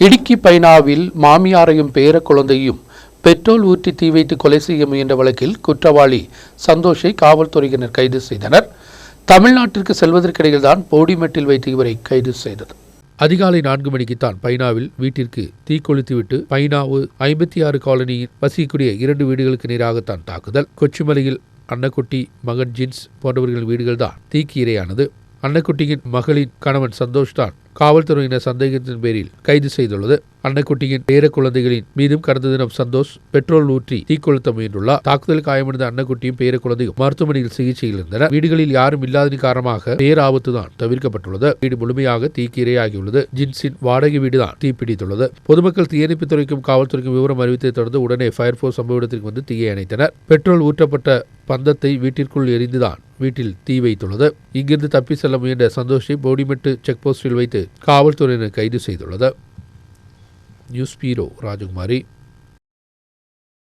இடுக்கி பைனாவில் மாமியாரையும் பேர குழந்தையும் பெட்ரோல் ஊற்றி தீ வைத்து கொலை செய்ய முயன்ற வழக்கில் குற்றவாளி சந்தோஷை காவல்துறையினர் கைது செய்தனர். தமிழ்நாட்டிற்கு செல்வதற்கிடையில்தான் போடிமெட்டில் வைத்து இவரை கைது செய்தது. அதிகாலை 4 மணிக்குத்தான் பைனாவில் வீட்டிற்கு தீ கொளுத்திவிட்டு பைனாவு 56 காலனியில் வசிக்கக்கூடிய 2 வீடுகளுக்கு நேராகத்தான் தாக்குதல். கொச்சிமலையில் அன்னக்குட்டி, மகன் ஜின்ஸ் போன்றவர்களின் வீடுகள் தான் தீக்கு இரையானது. அன்னக்குட்டியின் மகளின் கணவன் சந்தோஷ் தான் காவல்துறையினர் சந்தேகத்தின் பேரில் கைது செய்துள்ளது. அன்னக்குட்டியின் பேர குழந்தைகளின் மீதும் கடந்த தினம் சந்தோஷ் பெட்ரோல் ஊற்றி தீக்கொளுத்த முயன்றுள்ளார். தாக்குதல் காயமடைந்த அன்னக்குட்டியும் பேர குழந்தையும் மருத்துவமனையில் சிகிச்சையில் இருந்தனர். வீடுகளில் யாரும் இல்லாததன் காரணமாக பேராபத்து தான் தவிர்க்கப்பட்டுள்ளது. வீடு முழுமையாக தீக்கு இரையாகியுள்ளது. ஜின்ஸின் வாடகை வீடு தான் தீப்பிடித்துள்ளது. பொதுமக்கள் தீயணைப்புத் துறைக்கும் காவல்துறைக்கும் விவரம் அறிவித்ததை தொடர்ந்து உடனே ஃபயர் போர்ஸ் சம்பவ இடத்திற்கு வந்து தீயை அணைத்தனர். பெட்ரோல் ஊற்றப்பட்ட பந்தத்தை வீட்டிற்குள் எரிந்துதான் வீட்டில் தீ வைத்துள்ளது. இங்கிருந்து தப்பி செல்ல முயன்ற சந்தோஷை போடிமெட்டு செக் போஸ்டில் வைத்து காவல்துறையினர் கைது செய்துள்ளது. நியூஸ் பீரோ ராஜகுமாரி.